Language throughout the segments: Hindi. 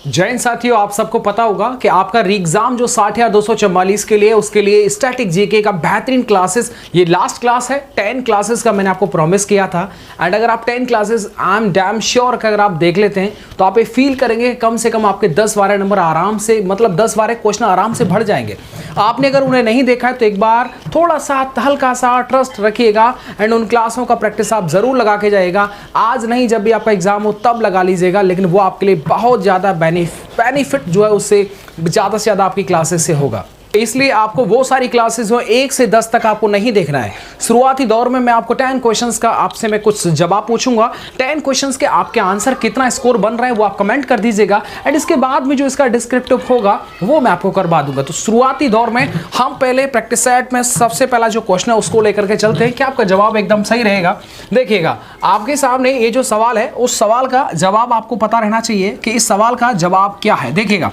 जय हिंद साथियों, आप सबको पता होगा कि आपका री एग्जाम जो 60,244 के लिए, उसके लिए स्टैटिक जीके का बेहतरीन क्लासेस, ये लास्ट क्लास है 10 क्लासेस का मैंने आपको प्रॉमिस किया था। एंड अगर आप 10 classes I am damn sure कि अगर आप देख लेते हैं तो आप ये फील करेंगे कि कम से कम आपके 10-12 नंबर आराम से, मतलब 10-12 क्वेश्चन आराम से बढ़ जाएंगे। आपने अगर उन्हें नहीं देखा है तो एक बार थोड़ा सा हल्का सा ट्रस्ट रखिएगा एंड उन क्लासों का प्रैक्टिस आप जरूर लगा के जाइएगा। आज नहीं, जब भी आपका एग्जाम हो तब लगा लीजिएगा, लेकिन वो आपके लिए बहुत ज़्यादा बेनिफिट जो है उससे ज़्यादा से ज़्यादा आपकी क्लासेस से होगा। इसलिए आपको वो सारी क्लासेस हो 1 से 10 तक आपको नहीं देखना है। शुरुआती दौर में मैं आपको 10 क्वेश्चंस का आपसे मैं कुछ जवाब पूछूंगा। 10 क्वेश्चंस के आपके आंसर कितना स्कोर बन रहे हैं वो आप कमेंट कर दीजिएगा एंड इसके बाद में जो इसका डिस्क्रिप्टिव होगा वो मैं आपको करवा दूंगा। तो शुरुआती दौर में हम पहले प्रैक्टिस सेट में सबसे पहला जो क्वेश्चन है उसको लेकर के चलते हैं कि आपका जवाब एकदम सही रहेगा। देखिएगा आपके सामने ये जो सवाल है, उस सवाल का जवाब आपको पता रहना चाहिए कि इस सवाल का जवाब क्या है। देखिएगा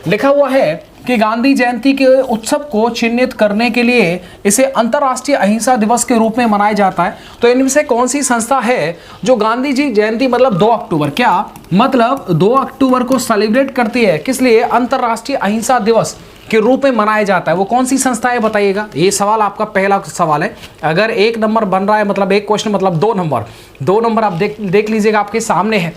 लिखा हुआ है कि गांधी जयंती के उत्सव को चिन्हित करने के लिए इसे अंतर्राष्ट्रीय अहिंसा दिवस के रूप में मनाया जाता है। तो इनमें से कौन सी संस्था है जो गांधी जी जयंती मतलब 2 अक्टूबर, क्या मतलब 2 अक्टूबर को सेलिब्रेट करती है, किस लिए, अंतर्राष्ट्रीय अहिंसा दिवस के रूप में मनाया जाता है, वो कौन सी संस्था है बताइएगा। ये सवाल आपका पहला सवाल है। अगर 1 नंबर बन रहा है मतलब एक क्वेश्चन मतलब 2 नंबर आप देख लीजिएगा, आपके सामने है।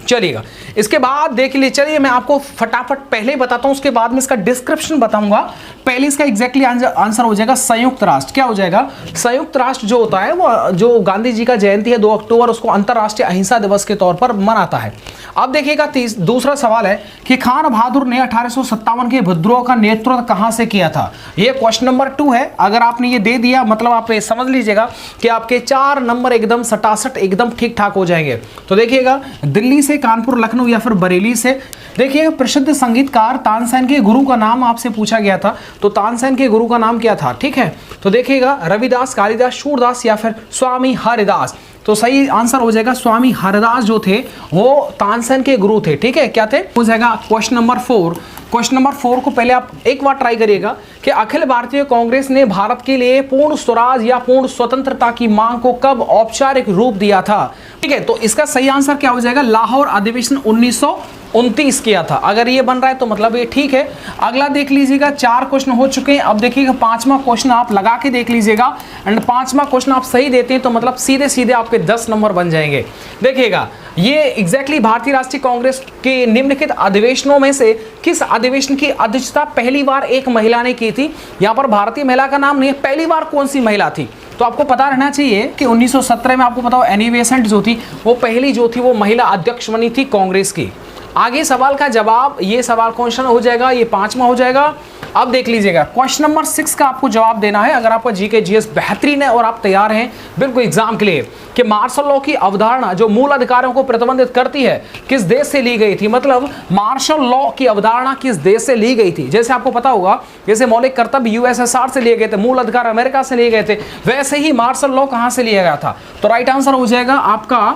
चलिएगा इसके बाद देख लीजिए, चलिए मैं आपको फटाफट पहले बताता हूं, उसके बाद में इसका डिस्क्रिप्शन बताऊंगा। पहले इसका एग्जैक्टली आंसर हो जाएगा संयुक्त राष्ट्र। क्या हो जाएगा, संयुक्त राष्ट्र जो होता है वो जो गांधी जी का जयंती है 2 अक्टूबर, उसको अंतर्राष्ट्रीय अहिंसा दिवस के तौर पर मनाता है। अब देखिएगा दूसरा सवाल है कि खान बहादुर ने 1857 के विद्रोह का नेतृत्व कहां से किया था। ये क्वेश्चन नंबर 2 है। अगर आपने ये दे दिया मतलब आप ये समझ लीजिएगा कि आपके 4 नंबर एकदम सटासट एकदम ठीक ठाक हो जाएंगे। तो देखिएगा दिल्ली से, कानपुर, लखनऊ या फिर बरेली से। देखिए प्रसिद्ध संगीतकार तानसेन के गुरु का नाम आपसे पूछा गया था, तो तानसेन के गुरु का नाम क्या था, ठीक है। तो देखिएगा रविदास, कालिदास, सूरदास या फिर स्वामी हरिदास। तो सही आंसर हो जाएगा स्वामी हरिदास जो थे वो तानसेन के गुरु थे, ठीक है। क्या थे, हो जाएगा क्वेश्चन नंबर 4। क्वेश्चन नंबर 4 को पहले आप एक बार ट्राई करिएगा कि अखिल भारतीय कांग्रेस ने भारत के लिए पूर्ण स्वराज या पूर्ण स्वतंत्रता की मांग को कब औपचारिक रूप दिया था, ठीक है। तो इसका सही आंसर क्या हो जाएगा, लाहौर अधिवेशन 1929 किया था। अगर ये बन रहा है तो मतलब ये ठीक है। अगला देख लीजिएगा, 4 क्वेश्चन हो चुके हैं। अब देखिएगा 5वां क्वेश्चन आप लगा के देख लीजिएगा एंड 5वां क्वेश्चन आप सही देते हैं तो मतलब सीधे सीधे आपके 10 नंबर बन जाएंगे। देखिएगा ये एग्जैक्टली भारतीय राष्ट्रीय कांग्रेस के निम्नलिखित अधिवेशनों में से किस अधिवेशन की अध्यक्षता पहली बार एक महिला ने की थी। यहाँ पर भारतीय महिला का नाम नहीं है, पहली बार कौन सी महिला थी। तो आपको पता रहना चाहिए कि 1917 में आपको पता हो एनी बेसेंट जो थी वो पहली जो थी वो महिला अध्यक्ष बनी थी कांग्रेस की। आगे सवाल का जवाब, ये सवाल क्वेश्चन हो जाएगा, ये 5वां हो जाएगा। अब देख लीजिएगा क्वेश्चन नंबर 6 का आपको जवाब देना है। अगर आपका जीके जीएस बेहतरीन है और आप तैयार हैं बिल्कुल एग्जाम के लिए, कि मार्शल लॉ की अवधारणा जो मूल अधिकारों को प्रतिबंधित करती है किस देश से ली गई थी, मतलब मार्शल लॉ की अवधारणा किस देश से ली गई थी। जैसे आपको पता होगा जैसे मौलिक कर्तव्य यूएसएसआर से लिए गए थे, मूल अधिकार अमेरिका से लिए गए थे, वैसे ही मार्शल लॉ कहां से लिया गया था। तो राइट आंसर हो जाएगा आपका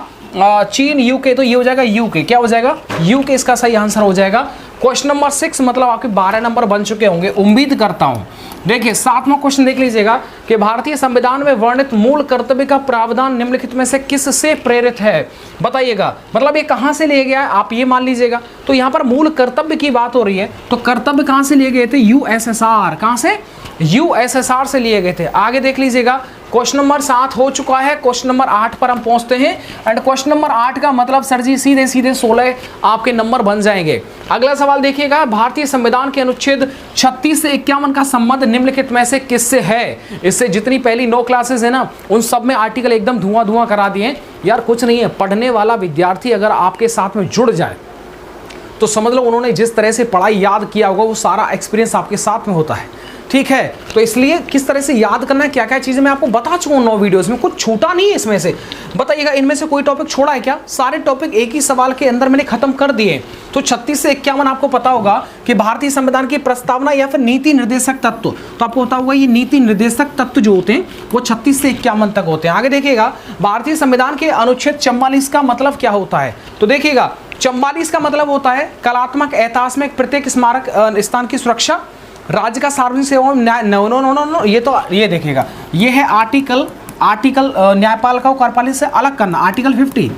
चीन, यूके। तो ये हो जाएगा यूके। क्या हो जाएगा, यूके इसका सही आंसर हो जाएगा। क्वेश्चन नंबर 6 मतलब आपके 12 नंबर बन चुके होंगे उम्मीद करता हूं। देखिए 7वां क्वेश्चन देख लीजिएगा कि भारतीय संविधान में वर्णित मूल कर्तव्य का प्रावधान निम्नलिखित में से किससे प्रेरित है, बताइएगा। मतलब ये कहां से लिया गया है आप ये मान लीजिएगा। तो यहां पर मूल कर्तव्य की बात हो रही है, तो कर्तव्य कहां से लिए गए थे, यूएसएसआर। कहां से, यूएसएसआर से लिए गए थे। आगे देख लीजिएगा क्वेश्चन नंबर 7 हो चुका है। क्वेश्चन नंबर 8 पर हम पहुंचते हैं एंड क्वेश्चन नंबर 8 का मतलब सर जी सीधे सीधे 16 आपके नंबर बन जाएंगे। अगला सवाल देखिएगा, भारतीय संविधान के अनुच्छेद 36 से 51 का संबंध निम्नलिखित में से किससे है। इससे जितनी पहली 9 क्लासेस है ना उन सब में आर्टिकल एकदम धुआं धुआं करा दिए यार। कुछ नहीं है, पढ़ने वाला विद्यार्थी अगर आपके साथ में जुड़ जाए तो समझ लो उन्होंने जिस तरह से पढ़ाई याद किया होगा वो सारा एक्सपीरियंस आपके साथ में होता है, ठीक है। तो इसलिए किस तरह से याद करना है, क्या क्या चीजें मैं आपको बता चुका हूं 9 वीडियोस में, कुछ छूटा नहीं है इसमें से। बताइएगा इनमें से कोई टॉपिक छोड़ा है क्या, सारे टॉपिक एक ही सवाल के अंदर मैंने खत्म कर दिए। तो 36 से 51 आपको पता होगा कि भारतीय संविधान की प्रस्तावना या फिर नीति निर्देशक तत्व, तो आपको पता होगा ये नीति निर्देशक तत्व जो होते हैं वो 36 से 51 तक होते हैं। आगे देखिएगा भारतीय संविधान के अनुच्छेद 44 का मतलब क्या होता है। तो देखिएगा 44 का मतलब होता है कलात्मक ऐतिहासिक प्रत्येक स्मारक स्थान की सुरक्षा, राज्य का सार्वजनिक सेवाओं नो, ये देखिएगा ये है आर्टिकल न्यायपालिका को कार्यपालिका से अलग करना, आर्टिकल 50।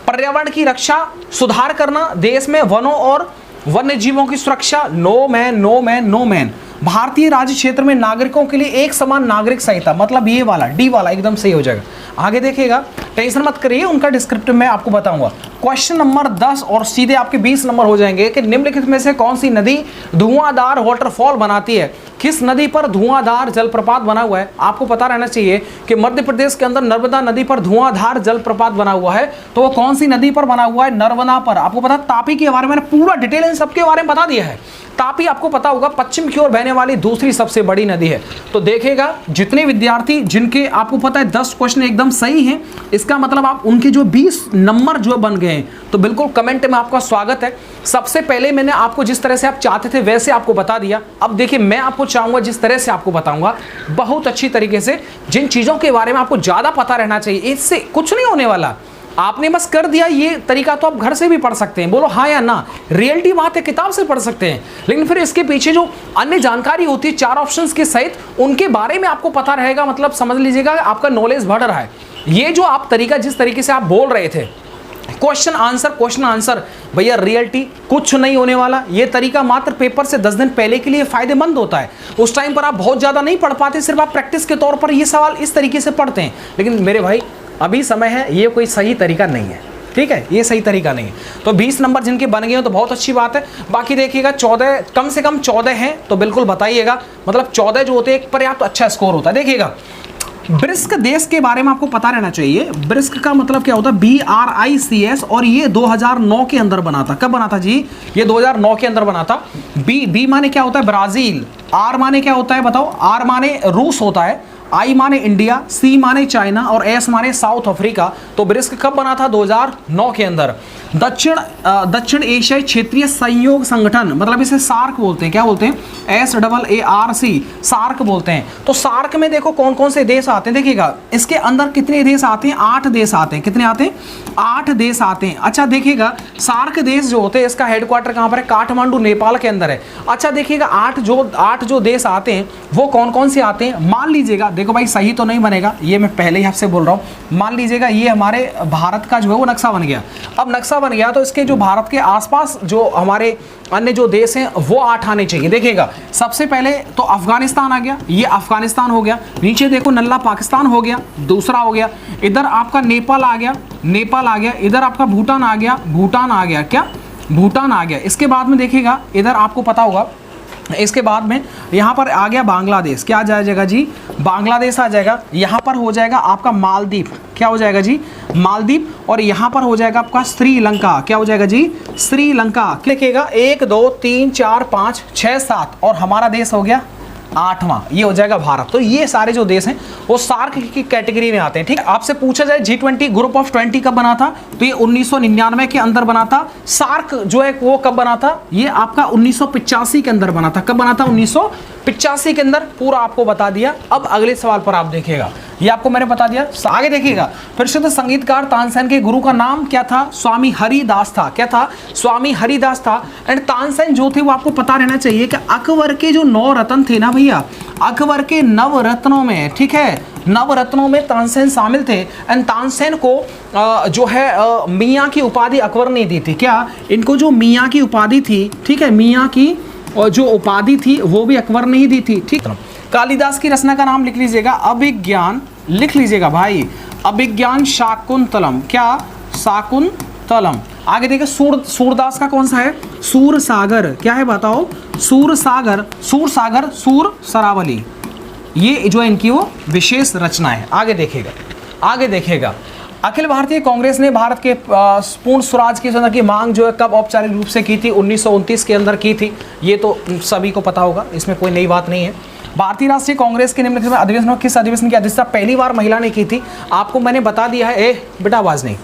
पर्यावरण की रक्षा, सुधार करना, देश में वनों और वन्य जीवों की सुरक्षा, no man no man no man. भारतीय राज्य क्षेत्र में नागरिकों के लिए एक समान नागरिक संहिता, मतलब ये वाला डी वाला एकदम सही हो जाएगा। आगे देखिएगा, टेंशन मत करिए, उनका डिस्क्रिप्टिव मैं आपको बताऊंगा। क्वेश्चन नंबर 10 और सीधे आपके 20 नंबर हो जाएंगे कि निम्नलिखित में से कौन सी नदी धुआंधार वाटरफॉल बनाती है? किस नदी पर धुआंधार जलप्रपात बना हुआ है? आपको पता रहना चाहिए कि मध्य प्रदेश के अंदर नर्मदा नदी पर धुआंधार जलप्रपात बना हुआ है। तो वो कौन सी नदी पर बना हुआ है? नर्मदा पर। आपको पता, तापी के बारे में मैंने पूरा डिटेल इन सबके बारे में बता दिया है। तापी आपको पता होगा पश्चिम की ओर बहने वाली दूसरी सबसे बड़ी नदी है। तो देखिएगा, जितने विद्यार्थी जिनके आपको पता है 10 क्वेश्चन एकदम सही हैं, इसका मतलब आप उनके जो 20 नंबर जो बन गए हैं, तो बिल्कुल कमेंट में आपका स्वागत है। सबसे पहले मैंने आपको जिस तरह से आप चाहते थे वैसे आपको बता दिया। अब देखिए, मैं आपको चाहूंगा जिस तरह से आपको बताऊंगा बहुत अच्छी तरीके से, जिन चीजों के बारे में आपको ज्यादा पता रहना चाहिए, इससे कुछ नहीं होने वाला। आपने बस कर दिया, ये तरीका तो आप घर से भी पढ़ सकते हैं, बोलो हाँ या ना, रियलिटी बात है, किताब से पढ़ सकते हैं, लेकिन फिर इसके पीछे जो अन्य जानकारी होती है 4 ऑप्शंस के सहित, उनके बारे में आपको पता रहेगा। मतलब समझ लीजिएगा आपका नॉलेज बढ़ रहा है। ये जो आप तरीका, जिस तरीके से आप बोल रहे थे, क्वेश्चन आंसर, भैया रियलिटी कुछ नहीं होने वाला। ये तरीका मात्र पेपर से 10 दिन पहले के लिए फायदेमंद होता है। उस टाइम पर आप बहुत ज्यादा नहीं पढ़ पाते, सिर्फ आप प्रैक्टिस के तौर पर ये सवाल इस तरीके से पढ़ते हैं। लेकिन मेरे भाई, अभी समय है, ये कोई सही तरीका नहीं है, ठीक है, ये सही तरीका नहीं है। तो 20 नंबर जिनके बन गए हो तो बहुत अच्छी बात है। बाकी देखिएगा 14, कम से कम 14 हैं तो बिल्कुल बताइएगा, मतलब 14 जो होते हैं एक पर्याप्त अच्छा स्कोर होता है। देखिएगा, ब्रिस्क देश के बारे में आपको पता रहना चाहिए। ब्रिस्क का मतलब क्या होता है? BRICS, और ये 2009 के अंदर बना था। कब बना था जी? ये 2009 के अंदर बना था। बी माने क्या होता है? ब्राजील। आर माने क्या होता है बताओ? आर माने रूस होता है, आई माने इंडिया, सी माने चाइना और एस माने साउथ अफ्रीका। तो ब्रिस्क कब बना था? 2009 के अंदर। दक्षिण एशियाई क्षेत्रीय सहयोग संगठन, मतलब इसे सार्क बोलते हैं। क्या बोलते हैं? SAARC, सार्क बोलते हैं। तो सार्क में देखो कौन कौन से देश आते हैं। देखिएगा, इसके अंदर कितने देश आते हैं? 8 देश आते हैं। कितने आते हैं? 8 देश आते हैं। अच्छा देखिएगा, सार्क देश जो होते हैं, इसका हेडक्वार्टर कहाँ पर है? काठमांडू, नेपाल के अंदर है। अच्छा देखिएगा, 8 जो देश आते हैं वो कौन कौन से आते हैं? मान लीजिएगा, देखो भाई सही तो नहीं बनेगा, ये मैं पहले ही आपसे बोल रहा हूँ। मान लीजिएगा ये हमारे भारत का जो है वो नक्शा बन गया। अब नक्शा बन गया तो इसके जो भारत के आसपास जो हमारे अन्य जो देश हैं वो 8 आने चाहिए। देखिएगा, सबसे पहले तो अफगानिस्तान आ गया, ये अफगानिस्तान हो गया। नीचे देखो नल्ला पाकिस्तान हो गया, दूसरा हो गया। इधर आपका नेपाल आ गया, नेपाल आ गया। इधर आपका भूटान आ गया, भूटान आ गया। क्या? भूटान आ गया। इसके बाद में देखिएगा, इधर आपको पता होगा, इसके बाद में यहाँ पर आ गया बांग्लादेश। क्या आ जाएगा जी? बांग्लादेश आ जाएगा। यहाँ पर हो जाएगा आपका मालदीव। क्या हो जाएगा जी? मालदीव। और यहाँ पर हो जाएगा आपका श्रीलंका। क्या हो जाएगा जी? श्रीलंका। लिखिएगा 1 2 3 4 5 6 7 और हमारा देश हो गया 8वां, ये हो जाएगा भारत। तो ये सारे जो देश हैं वो सार्क की कैटेगरी में आते हैं। ठीक है, आपसे पूछा जाए G20 ग्रुप ऑफ 20 कब बना था, तो ये 1999 के अंदर बना था। सार्क जो है वो कब बना था? ये आपका 1985 के अंदर बना था। कब बना था? 1985 के अंदर। पूरा आपको बता दिया। अब अगले सवाल पर आप देखिएगा, ये आपको मैंने बता दिया। आगे देखिएगा, प्रसिद्ध संगीतकार तानसेन के गुरु का नाम क्या था? स्वामी हरिदास था। क्या था? स्वामी हरिदास था। एंड तानसेन जो थे वो आपको पता रहना चाहिए कि अकबर के जो 9 रत्न थे ना भैया, अकबर के 9 रत्नों में, ठीक है, 9 रत्नों में तानसेन शामिल थे। एंड तानसेन को जो है मियाँ की उपाधि अकबर ने दी थी। क्या? इनको जो मियाँ की उपाधि थी, ठीक है, मियाँ की और जो उपाधि थी वो भी अकबर ने ही दी थी। ठीक, कालिदास की रचना का नाम लिख लीजिएगा, अभिज्ञान। लिख लीजिएगा भाई, अभिज्ञान शाकुंतलम। क्या? शाकुंतलम। आगे देखिए, सूरदास का कौन सा है? सूरसागर। क्या है बताओ? सूरसागर, सूरसागर, सूर सरावली। ये जो इनकी वो विशेष रचना है। आगे देखिएगा, आगे देखिएगा, अखिल भारतीय कांग्रेस ने भारत के पूर्ण स्वराज की मांग जो है कब औपचारिक रूप से की थी? 1929 के अंदर की थी। ये तो सभी को पता होगा, इसमें कोई नई बात नहीं है। भारतीय राष्ट्रीय कांग्रेस के निम्नलिखित अधिवेशन में किस अधिवेशन की अध्यक्षता पहली बार महिला ने की थी? आपको मैंने बता दिया है। बेटा आवाज नहीं,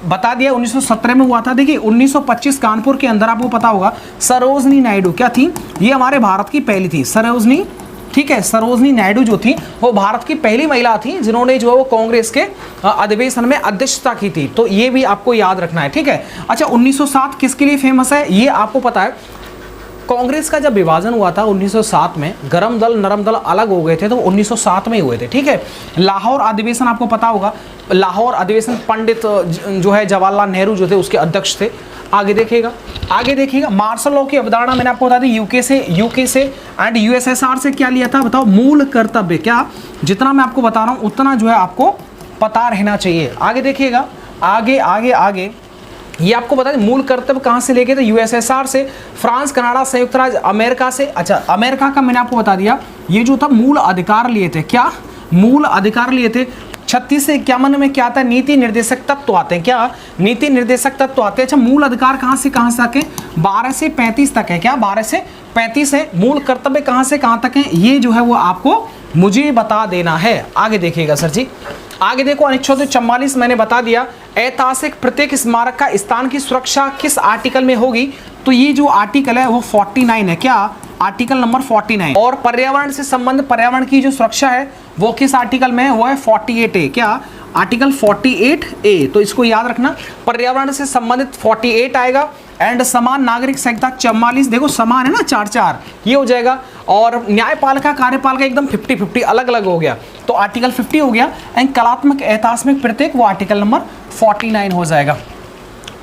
बता दिया 1917 में हुआ था। देखिए 1925 कानपुर के अंदर आपको पता होगा सरोजनी नायडू क्या थी? ये हमारे भारत की पहली थी, सरोजनी। ठीक है, सरोजनी नायडू जो थी वो भारत की पहली महिला थी जिन्होंने जो है वो कांग्रेस के अधिवेशन में अध्यक्षता की थी। तो ये भी आपको याद रखना है। ठीक है, अच्छा 1907 किसके लिए फेमस है? ये आपको पता है, कांग्रेस का जब विभाजन हुआ था 1907 में, गरम दल नरम दल अलग हो गए थे, तो 1907 में ही हुए थे। ठीक है, लाहौर अधिवेशन आपको पता होगा, लाहौर अधिवेशन पंडित जो है जवाहरलाल नेहरू जो थे उसके अध्यक्ष थे। आगे देखिएगा मार्शल लॉ की अवधारणा मैंने आपको बता दी यूके से एंड यूएसएसआर से क्या लिया था बताओ, मूल कर्तव्य। क्या जितना मैं आपको बता रहा हूं उतना जो है आपको पता रहना चाहिए। आगे देखिएगा, आगे ये आपको बता दें मूल कर्तव्य कहां से लेके थे, यूएसएसआर से, फ्रांस, कनाडा, संयुक्त राज्य अमेरिका से। अच्छा, अमेरिका का मैंने आपको बता दिया, ये जो था मूल अधिकार लिए थे। क्या मूल अधिकार लिए थे। 36 से 51 में क्या आता है, नीति निर्देशक तत्व आते हैं। क्या नीति निर्देशक तत्व आते हैं। अच्छा, मूल अधिकार कहां से कहां तक है, 12 से 35 तक है। क्या 12 से 35 है। मूल कर्तव्य कहां से कहां तक है, ये जो है वो आपको मुझे बता देना है। आगे देखिएगा सर जी, आगे देखो अनुच्छेद 44 मैंने बता दिया, ऐतिहासिक प्रत्येक स्मारक का स्थान की सुरक्षा किस आर्टिकल में होगी, तो ये जो आर्टिकल है वो 49 है। क्या आर्टिकल नंबर 49। और पर्यावरण से संबंध, पर्यावरण की जो सुरक्षा है वो किस आर्टिकल में है, वो है 48 है। क्या आर्टिकल 48A। तो इसको याद रखना, पर्यावरण से संबंधित 48 आएगा एंड समान नागरिक संहिता 44, देखो समान है ना 4 ये हो जाएगा। और न्यायपालिका कार्यपालिका एकदम 50-50 अलग अलग हो गया, तो आर्टिकल 50 हो गया। एंड कलात्मक ऐतिहासिक प्रत्येक वो आर्टिकल नंबर 49 हो जाएगा।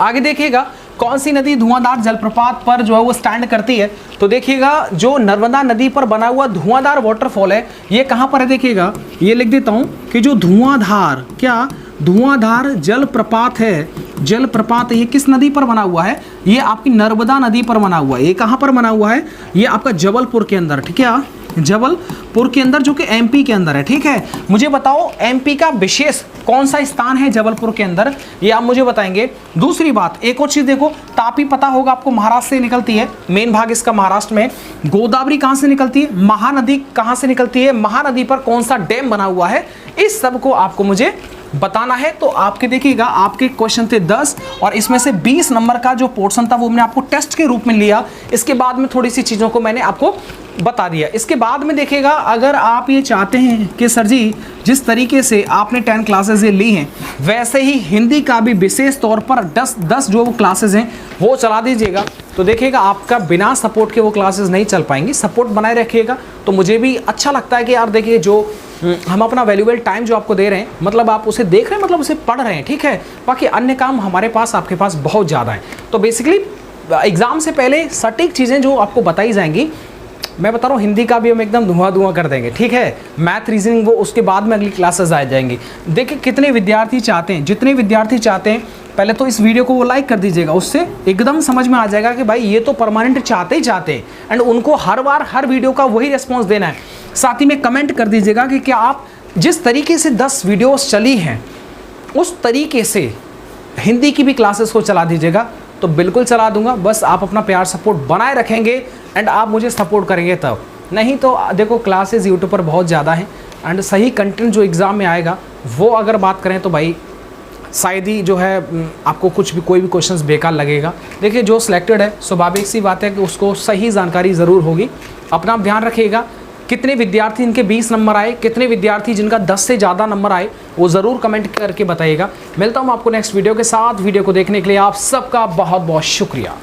आगे देखिएगा, कौन सी नदी धुआंधार जलप्रपात पर जो है वो स्टैंड करती है, तो देखिएगा जो नर्मदा नदी पर बना हुआ धुआंधार वाटरफॉल है ये कहां पर है, देखिएगा ये लिख देता हूं कि जो धुआंधार, क्या धुआंधार जलप्रपात है, जलप्रपात ये किस नदी पर बना हुआ है, ये आपकी नर्मदा नदी पर बना हुआ है। ये कहां पर बना हुआ है, ये आपका जबलपुर के अंदर, ठीक है, जबलपुर के अंदर जो कि एमपी के अंदर है। ठीक है, मुझे बताओ एमपी का विशेष कौन सा स्थान है जबलपुर के अंदर, ये आप मुझे बताएंगे। दूसरी बात, एक और चीज देखो, तापी पता होगा आपको महाराष्ट्र से निकलती है, मेन भाग इसका महाराष्ट्र में। गोदावरी कहां से निकलती है, महानदी कहां से निकलती है, महानदी पर कौन सा डैम बना हुआ है, इस सब को आपको मुझे बताना है। तो आपके देखिएगा, आपके क्वेश्चन थे 10 और इसमें से 20 नंबर का जो पोर्शन था वो मैंने आपको टेस्ट के रूप में लिया। इसके बाद में थोड़ी सी चीज़ों को मैंने आपको बता दिया। इसके बाद में देखिएगा, अगर आप ये चाहते हैं कि सर जी जिस तरीके से आपने 10 क्लासेज ये ली हैं वैसे ही हिंदी का भी विशेष तौर पर 10 जो क्लासेज हैं वो चला दीजिएगा, तो देखिएगा आपका बिना सपोर्ट के वो क्लासेस नहीं चल पाएंगी। सपोर्ट बनाए रखिएगा तो मुझे भी अच्छा लगता है कि यार देखिए जो हम अपना वैल्यूएबल टाइम जो आपको दे रहे हैं, मतलब आप उसे देख रहे हैं, मतलब उसे पढ़ रहे हैं। ठीक है, बाकी अन्य काम हमारे पास आपके पास बहुत ज़्यादा है। तो बेसिकली एग्ज़ाम से पहले सटीक चीज़ें जो आपको बताई जाएंगी, मैं बता रहा हूँ हिंदी का भी हम एकदम धुआं कर देंगे। ठीक है, मैथ रीजनिंग वो उसके बाद में अगली क्लासेस आ जाएंगी। देखिए कितने विद्यार्थी चाहते हैं, जितने विद्यार्थी चाहते हैं पहले तो इस वीडियो को वो लाइक कर दीजिएगा, उससे एकदम समझ में आ जाएगा कि भाई ये तो परमानेंट चाहते ही चाहते हैं एंड उनको हर बार हर वीडियो का वही रिस्पॉन्स देना है। साथ ही में कमेंट कर दीजिएगा कि क्या आप जिस तरीके से 10 वीडियोस चली हैं उस तरीके से हिंदी की भी क्लासेस को चला दीजिएगा। तो बिल्कुल चला दूंगा, बस आप अपना प्यार सपोर्ट बनाए रखेंगे एंड आप मुझे सपोर्ट करेंगे तब। नहीं तो देखो क्लासेस यूट्यूब पर बहुत ज़्यादा हैं एंड सही कंटेंट जो एग्ज़ाम में आएगा वो अगर बात करें तो भाई शायद ही जो है आपको कुछ भी कोई भी क्वेश्चंस बेकार लगेगा। देखिए जो सिलेक्टेड है स्वाभाविक सी बात है कि उसको सही जानकारी ज़रूर होगी। अपना ध्यान रखिएगा। कितने विद्यार्थी इनके 20 नंबर आए, कितने विद्यार्थी जिनका 10 से ज़्यादा नंबर आए, वो ज़रूर कमेंट करके बताइएगा। मिलता हूँ आपको नेक्स्ट वीडियो के साथ। वीडियो को देखने के लिए आप सबका बहुत बहुत शुक्रिया।